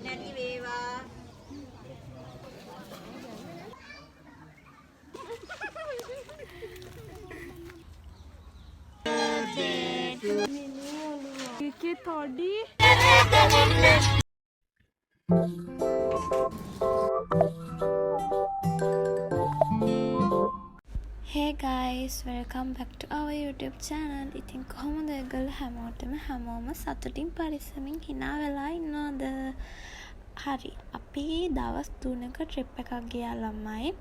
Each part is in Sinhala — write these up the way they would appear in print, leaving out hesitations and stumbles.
නැති වේවා. ඒකේ තොඩි Hey guys, welcome back to our YouTube channel. ඉතින් කොහොමද ඔයගොල්ලෝ හැමෝම සතුටින් පරිස්සමින් hina වෙලා ඉන්නවද? හරි. අපි දවස් 3ක trip එකක් ගියා ළමයි.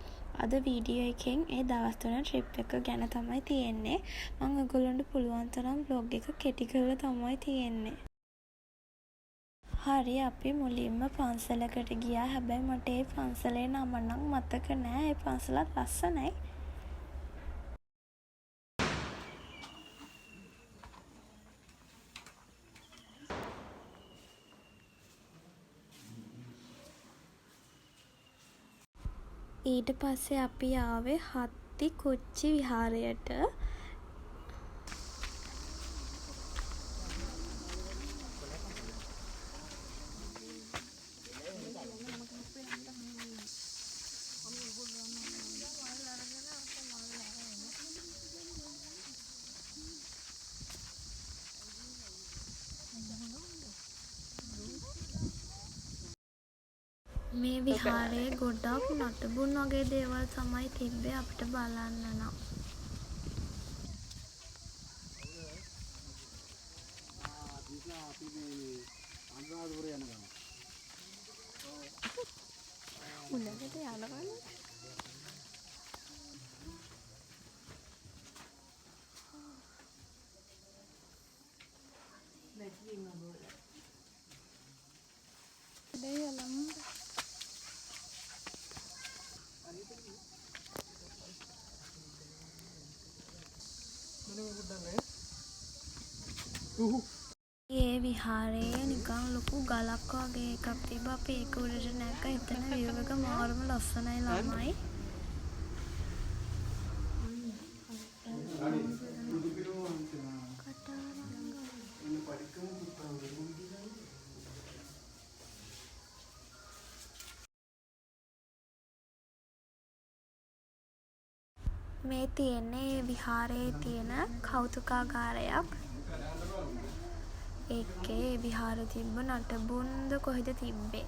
අද වීඩියෝ එකෙන් ඒ දවස් 3 trip එක ගැන තමයි තියෙන්නේ. මම ඔයගොල්ලන්ට පුළුවන් තරම් vlog එක කෙටි කරලා තමයි තියෙන්නේ. හරි අපි මුලින්ම පන්සලකට ගියා. හැබැයි මට ඒ පන්සලේ නම නම් මතක නෑ. ඒ පන්සලත් ලස්සනයි. ඊට පස්සේ අපි ආවේ හත්ති කුච්චි විහාරයට. මේ විහාරයේ ගොඩක් නටබුන් වගේ දේවල් තමයි තිබ්බේ අපිට බලන්න නම්. ඒ විහාරයේ නිකන් ලොකු ගලක් වගේ එකක් තිබ්බා. අපි ඒක උඩට නැග්ග. එතන view එක මාරම ලස්සනයි ළමයි. මේ තියෙන්නේ විහාරයේ තියෙන කෞතුකාගාරයක්. ඒකේ විහාර තිබ්බ නටබුන්ද කොහෙද තිබ්බේ?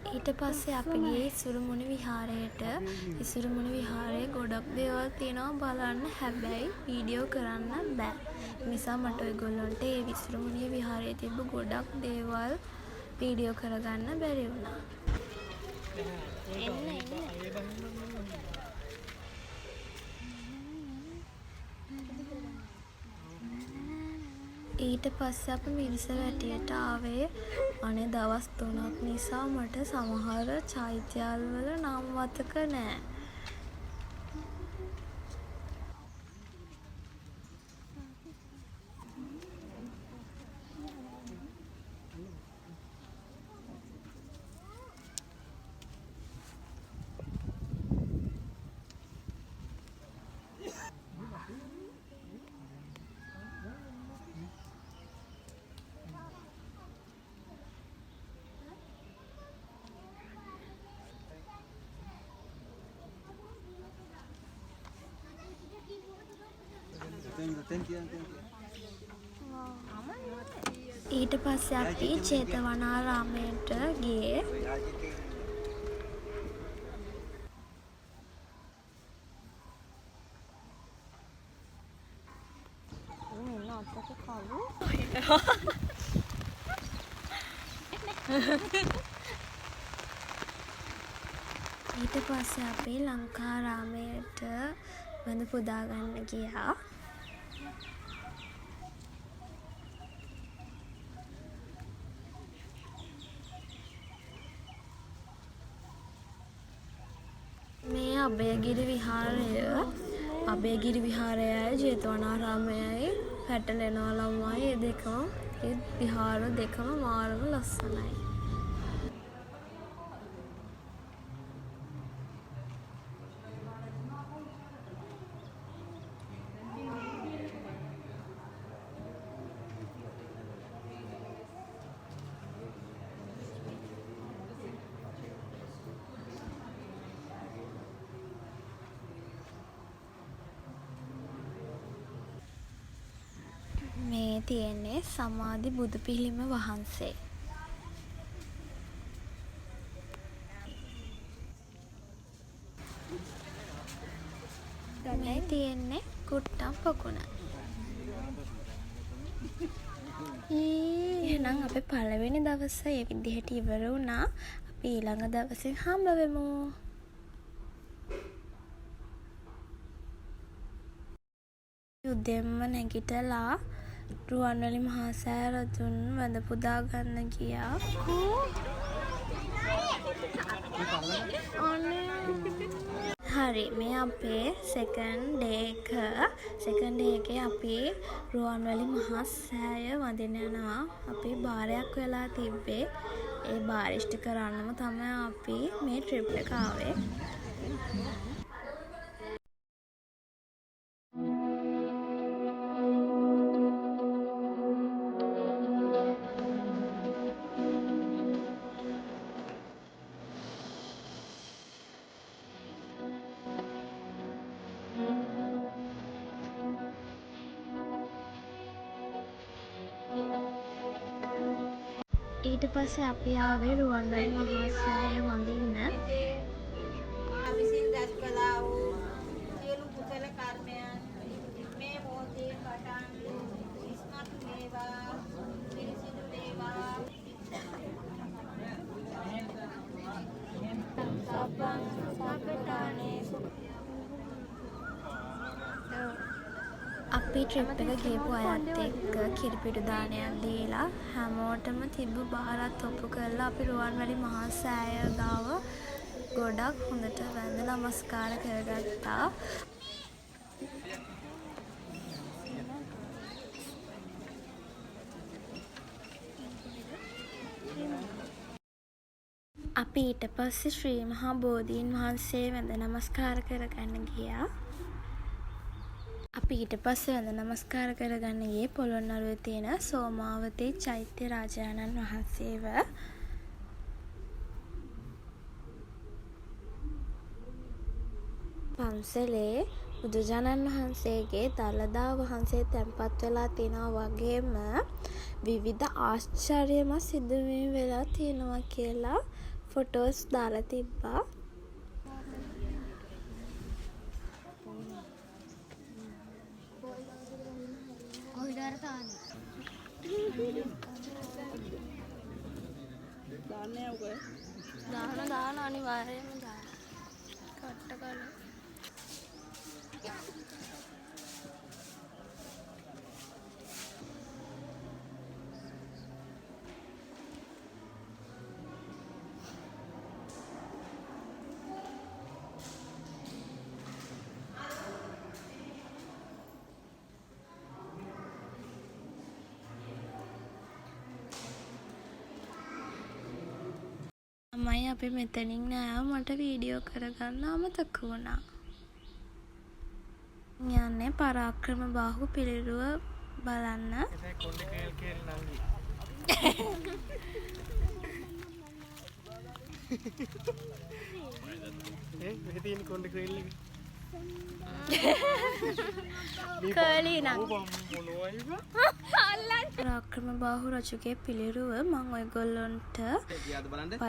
ඊට පස්සේ අපි ගියේ ඉසුරුමුණි විහාරයට. ඉසුරුමුණි විහාරයේ ගොඩක් දේවල් තියෙනවා බලන්න. හැබැයි වීඩියෝ කරන්න බෑ. නිසා මට ඔයගොල්ලන්ට ඒ ඉසුරුමුණි විහාරයේ තිබ්බ ගොඩක් දේවල් වීඩියෝ කරගන්න බැරි වුණා. ඊට පස්සේ අපි මිරිසවැටියට ආවේ. අනේ දවස් 3ක් නිසා මට සමහර චෛත්‍යවල නම් මතක නෑ. ඊට පස්සේ අපි ජේතවනාරාමයට ගියේ. ඊට පස්සේ අපි ලංකාරාමයට වඳ පුදා ගන්න ගියා. අභයගිරි විහාරය. අභයගිරි විහාරයයි ජේතවනාරාමයයි පැටලෙනවා ළමයි. ඒ දෙකම ඒ විහාර දෙකම මාරම ලස්සනයි. මේ තියෙන්නේ සමාධි බුදු පිළිම වහන්සේ. මේ තියෙන්නේ කුට්ටම් පොකුණ. එහෙනම් අපේ පළවෙනි දවස ඒ විදිහට ඉවර වුණා. අපි ඊළඟ දවසේ හම්බ වෙමු. උදෙන්ම නැගිටලා රුවන්වැලි මහා සෑ රජුන් වැඳ පුදා ගන්න ගියා. හරි, මේ අපේ සෙකන්ඩ් ඩේ එකේ අපි රුවන්වැලි මහා සෑය වඳින්න යනවා. අපි බාරයක් වෙලා තිබ්බේ. ඒ බාර ඉෂ්ට කරන්නම තමයි අපි මේ ට්‍රිප් එක ආවේ. ඊට පස්සේ අපි ආවේ රුවන්වැලි මහා සෑය වඳින්න. විසින් දැස් කළා වූ සියලු කුසල කර්මයන් මේ මොහොතේ පටන් ඉස්මතු වේවා, පිරිසිදු වේවා. අපි ට්‍රිප් එක ගිහපු අයත් එක්ක කිරිපිටි දානයක් දීලා හැමෝටම තිබ්බ බාරත් ඔප්පු කරලා අපි රුවන්වැලි මහා සෑය ගාව ගොඩක් හොඳට වැඳ නමස්කාර කරගත්තා. අපි ඊට පස්සේ ශ්‍රී මහා බෝධීන් වහන්සේ වැඳ නමස්කාර කරගන්න ගියා. අපි ඊට පස්සේ වැඳ නමස්කාර කරගන්න ගියේ පොළොන්නරුවේ තියෙන සෝමාවතී චෛත්‍ය රාජානන් වහන්සේව. පන්සලේ බුදුරජාණන් වහන්සේගේ දළදා වහන්සේ තැන්පත් වෙලා තියෙනවා වගේම විවිධ ආශ්චර්යමත් සිදුවීම් වෙලා තියෙනවා කියලා ෆොටෝස් දාලා තිබ්බා. දාන අනිවාර්යයෙන්ම දාන. කට්ට කරලා තමයි අපි මෙතනින් නෑ මට වීඩියෝ කරගන්න අමතක වුණා. යන්නේ පරාක්‍රම බාහු පිළිරුව බලන්න. පරාක්‍රම බාහු රජුගේ පිළිරුව මම ඔයගොල්ලන්ට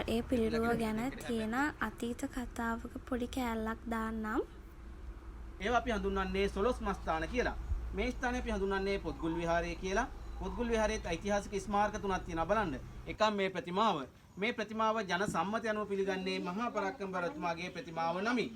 ඒ පිළිරුව ගැන තියෙන අතීත කතාවක පොඩි කෑල්ලක් දාන්නම්. ඒවා අපි හඳුන්වන්නේ සොළොස් මස්ථාන කියලා. මේ ස්ථානය අපි හඳුන්වන්නේ පොත්ගුල් විහාරය කියලා. පොත්ගුල් විහාරයේ ඓතිහාසික ස්මාරක තුනක් තියෙනවා බලන්න. එකක් මේ ප්‍රතිමාව. මේ ප්‍රතිමාව ජන සම්මතය අනුව පිළිගන්නේ මහා පරාක්‍රම රජතුමාගේ ප්‍රතිමාව නමි.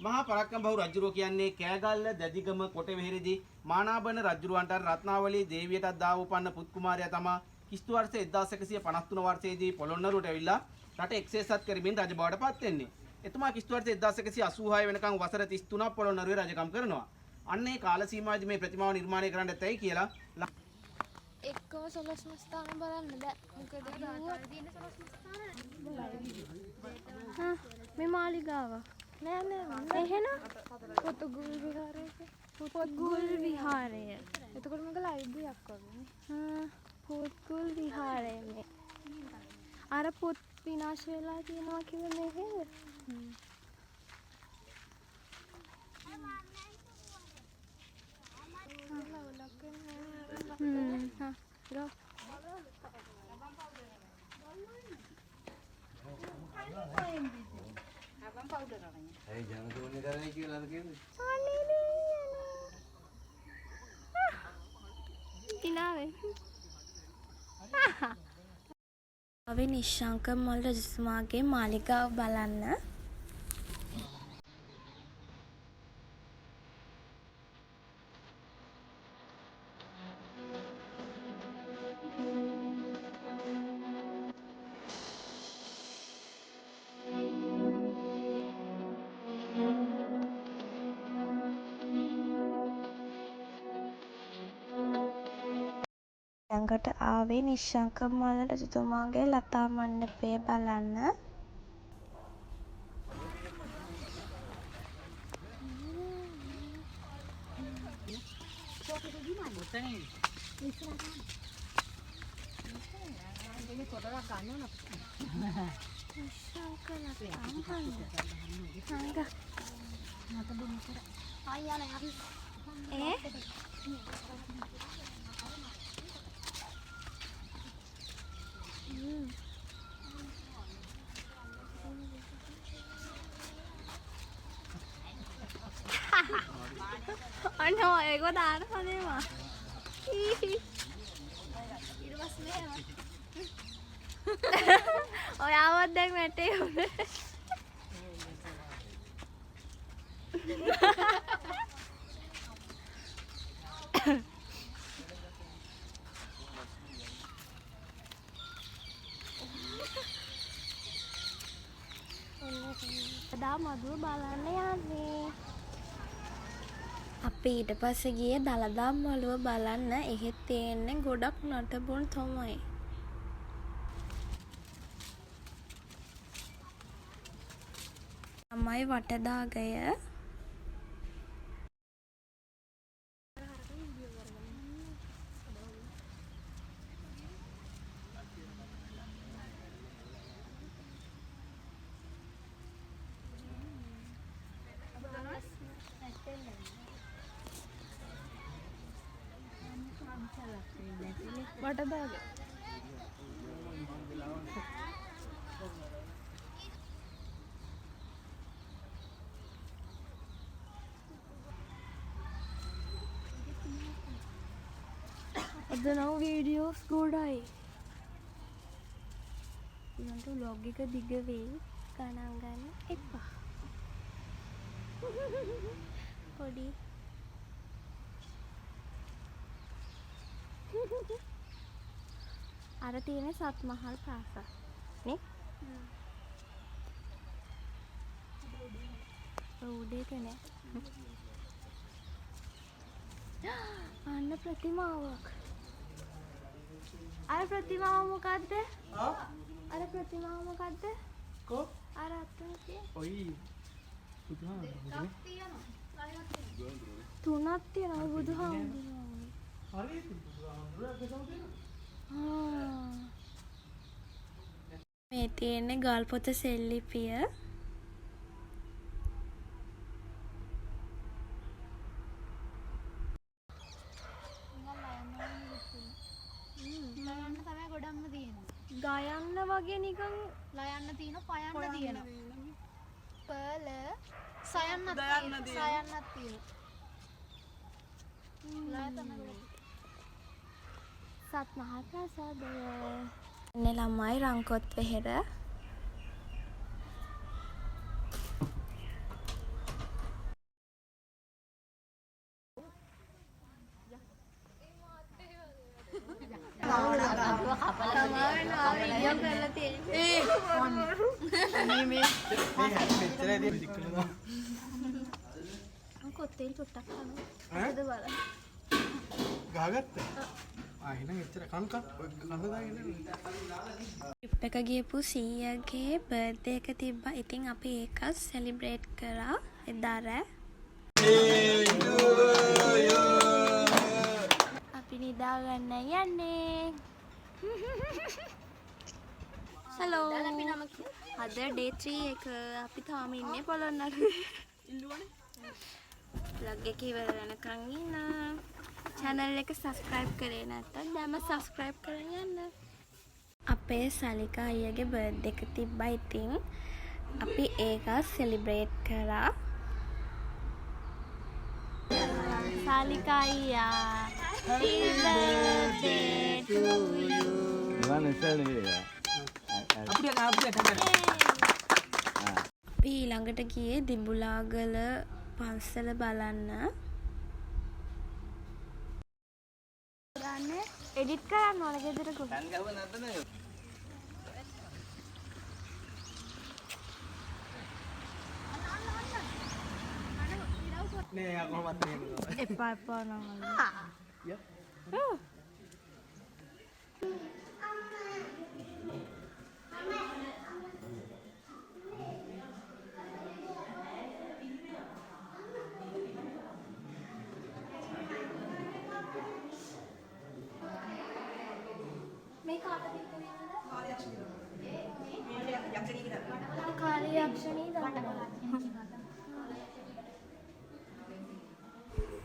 මහා පරාක්‍රම බහු රජුරෝ කියන්නේ කෑගල්ල දැදිගම කොටවෙහෙරදී මානාබන රජුරවන්ට රත්නාවලී දේවියටත් දාව උපන්න පුත් කුමාරයා තමා කිස්තු වර්ෂ 1153 වර්ෂයේදී පොළොන්නරුවට ඇවිල්ලා රට එක්සේසත් කරමින් රජ බවට පත් වෙන්නේ. එතුමා කිස්තු වර්ෂ 1186 වෙනකන් වසර 33ක් පොළොන්නරුවේ රජකම් කරනවා. අන්න ඒ කාල සීමාවේදී මේ ප්‍රතිමාව නිර්මාණය කරන්න ඇතයි කියලා එක්කම සොළොස් මස්ථාන බලන්න බෑ. මොකද මේ මාලිගාව. නෑ නෑ. එහෙනම් පොතුගුල් විහාරය. පොත්ගුල් විහාරය. එතකොට මගේ ලයිව් එකක් වගේ. පොත්ගුල් විහාරය මේ. අර පොත් විනාශ වෙලා තියෙනවා කිව්වේ මේකද? Go. අපි නිශ්ශංක මල් රජතුමාගේ මාලිගාව බලන්න. ළඟට ආවේ නිශ්ශංක මල් රජතුමාගේ ලතා මණ්ඩපය බලන්න. අන්න ඒක දාන්න හදේවා. ඔයාවත් දැන් වැටේ උනේ. දා මදුව බලන්න යන්නේ. අපි ඊට පස්සේ ගියේ දලදා මළුව බලන්න. එහෙත් තියෙන්නේ ගොඩක් නටබුන් තමයි. තමයි වටදාගය. වටදාග. අද නම් වීඩියෝස් ගොඩයි. ඊළඟට vlog එක දිග වෙයි. ගණන් ගන්න එපා. පොඩි අර තියෙන සත්මහල් ප්‍රාසාද නේ? උඩේක නේ. අන්න ප්‍රතිමාවක්. අර ප්‍රතිමාව මොකද්ද? අර ප්‍රතිමාව මොකද්ද? කො අර අතේ ඔයි බුදුහාමුදුරුවෝ තුනක් තියෙනවා බුදුහාමුදුරුවෝ. හරියට බුදුහාමුදුරුවෝ මේ තියෙන්නේ ගල්පොත සෙල්ලිපිය. ගයන්න වගේ නිකන් ලයන්න තියෙන පයන්න තියෙනවා. පළ සයන්නත් තියෙනවා. සත්මහල් ප්‍රාසාදය. එන්නේ ළමයි රංකොත් වෙහෙර. කපලා කොත්තෙන් චුට්ටක් කනවා. ඒකද බලන්න. ගහගත්තා. එහෙනම් එච්චර කන්කත් කඳ දාගෙන ට්‍රිප් එක ගියපු සීයාගේ බර්ත්ඩේ එක තිබ්බා. ඉතින් අපි ඒක සෙලිබ්‍රේට් කරා එදා රෑ. අපි නිදා ගන්න යන්නේ. හලෝ. අද ඩේ 3 එක අපි තාම ඉන්නේ පොළොන්නරුවේ. vlog එක ඉවර වෙනකන් ඉන්න. channel එක subscribe කරේ නැත්නම් දැන්ම subscribe කරගෙන යන්න. අපේ සලිකා අයියගේ බර්ත්ඩේ එක තිබ්බා. ඉතින් අපි ඒක සෙලිබ්‍රේට් කරා. සලිකා අයියා happy birthday to you. අපි ඊළඟට ගියේ දිඹුලාගල පන්සල බලන්න. එඩිට් කරන්න ඕන ගෙදර ගොඩ. නේ යා කොහොමද නේ එපා නම්.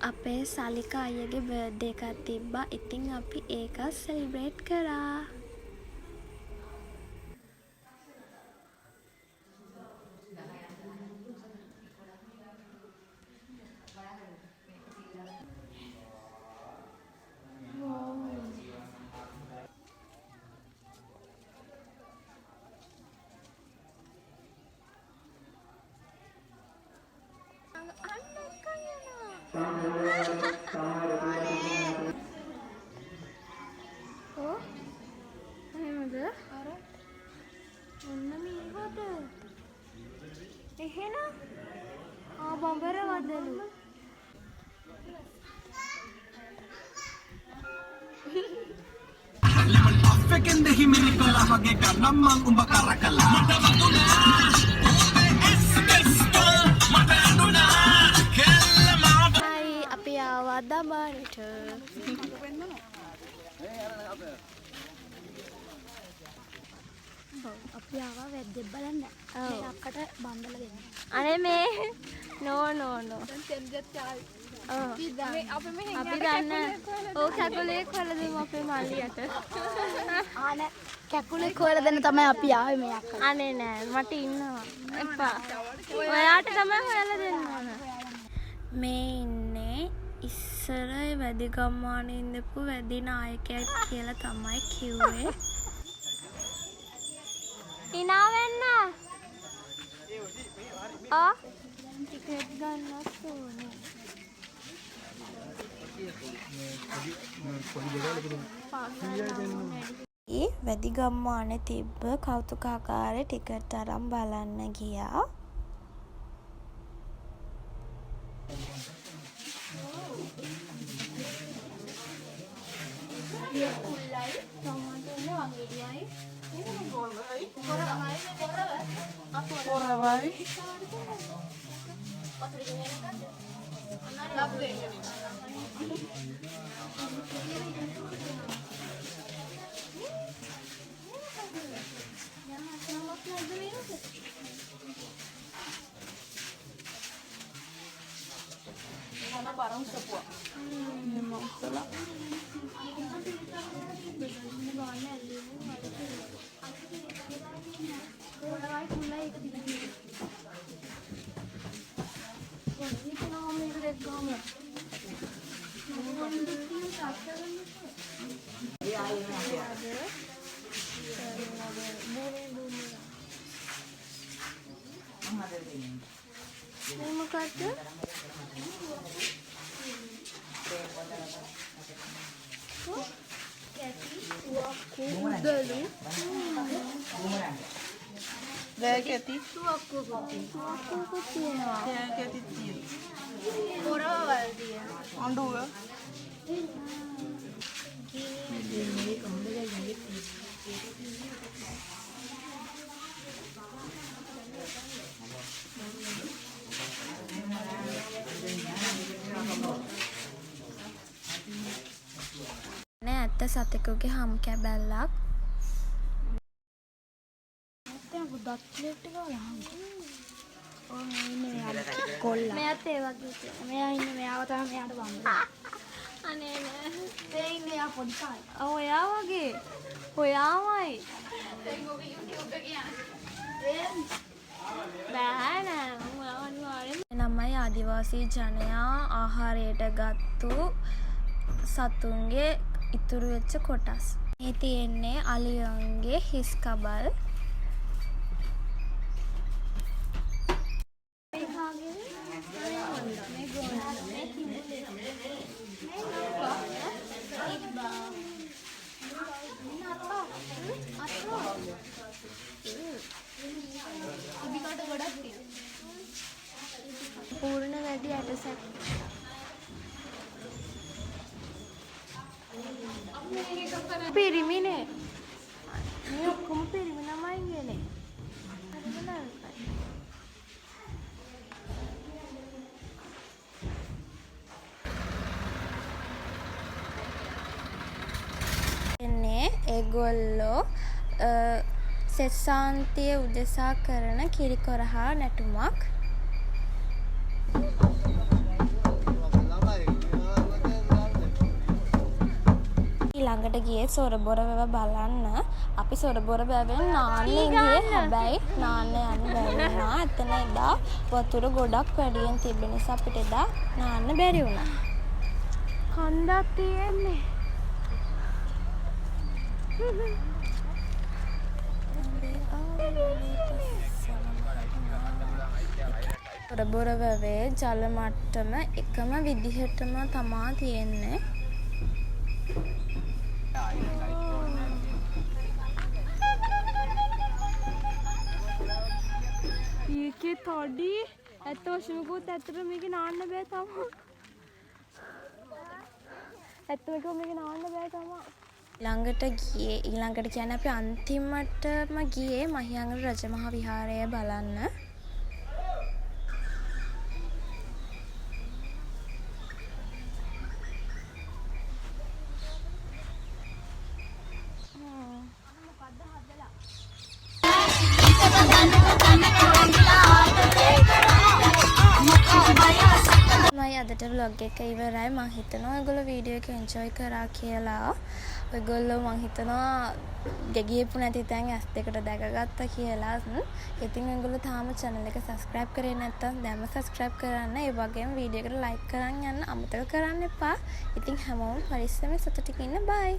අපේ සලිකා අයියගේ බර්ත්ඩේ එකක් තිබ්බා. ඉතින් අපි ඒක සෙලිබ්‍රේට් කරා. Oh, එහෙමද? අර ඔන්න මේකට. එහෙනම් බඹර වදලු. අෆෙකෙන්ද හිමිලි කළා වගේ ගන්නම් මං උඹ කරකලා මට වතුනා අපි ආවා දමරට. අපි ආවා වැද්දෙක් බලන්න. මේ අක්කට බන්දලා දෙන්න. අනේ මේ නෝ දැන් තෙන්දෙත් ආයි. අපි දන්න ඕ කැකුලේ කොහොලද අපේ මල්ලියට. ආනේ කැකුලේ කොහොල දෙන්න තමයි අපි ආවේ මේ අක්කට. අනේ නෑ මට ඉන්නවා. එපා. ඔයාට තමයි හොයලා දෙන්න ඕන. මේ ඉන්නේ ඉස්සර වැඩි ගම්මානේ ඉඳපු වැඩි නායකයෙක් කියලා තමයි කිව්වේ. ඉනා වෙන්න. ටිකට් ගන්නත් ඕනේ. වැඩි ගම්මානේ තිබ්බ කෞතුකාගාරේ ටිකට් අරන් බලන්න ගියා. මොකක්ද? බෑග් ඇති. තුවක්කුවකුත් තියෙනවා. බෑග් ඇති තියෙනවා. පොරවල් තියෙනවා. අඬුව. නෑ ඇත්ත සතෙකුගේ හම් කැබැල්ලක්. මෙයාත් ඒ වගේ තියෙනවා. මෙයා ඉන්නේ මෙයාව තමයි මෙයාට වම්බ. අනේ නෑ. ඒ ඉන්නේ යා පොඩි කායි. ඔයා වගේ. ඔයාමයි. බෑ නෑ මම අනිවාර්යෙන්ම නම්මයි ආදිවාසී ජනයා ආහාරයට ගත්තු සතුන්ගේ ඉතුරු වෙච්ච කොටස්. මේ තියෙන්නේ අලියන්ගේ හිස් කබල්. පූර්ණ වැඩි ඇටසැක්. පිරිමිනේ. මේ ඔක්කොම පිරිමි ළමයි ඉන්නේ. හරිද නේද? එන්නේ ඒගොල්ලෝ සෙස්සාන්තිය උදෙසා කරන කිරිකොරහා නැටුමක්. ඊළඟට ගියේ සොරබොර වැව බලන්න. අපි සොරබොර වැවෙන් නාන්න ගියේ. හැබැයි නාන්න යන්න බැරි වුණා. එතන එදා වතුර ගොඩක් වැඩියෙන් තිබෙන නිසා අපිට එදා නාන්න බැරි වුණා. කන්දක් තියෙන්නේ. සොරබොර වැවේ ජල මට්ටම එකම විදිහටම තමා තියෙන්නේ. ඒකේ තොඩි ඇත්ත වශයෙන්කුත් ඇත්තට මේක නාන්න බෑ තමයි. ඇත්තටම මේක නාන්න බෑ තමයි. ඊළඟට කියන්නේ අපි අන්තිමටම ගියේ මහියංගන රජමහා විහාරය බලන්න. අදට vlog එක ඉවරයි. මම හිතනවා ඔයගොල්ලෝ වීඩියෝ එක එන්ජොයි කරා කියලා. ඔයගොල්ලෝ මම හිතනවා ගියපු නැති තැන් ඇස් දෙකට දැකගත්තා කියලා. ඉතින් ඔයගොල්ලෝ තාම channel එක subscribe කරේ නැත්නම් දැන්ම subscribe කරන්න. ඒ වගේම වීඩියෝ එකට like කරන් යන්න අමතක කරන්න එපා. ඉතින් හැමෝම පරිස්සමෙන් සතුටින් ඉන්න. bye.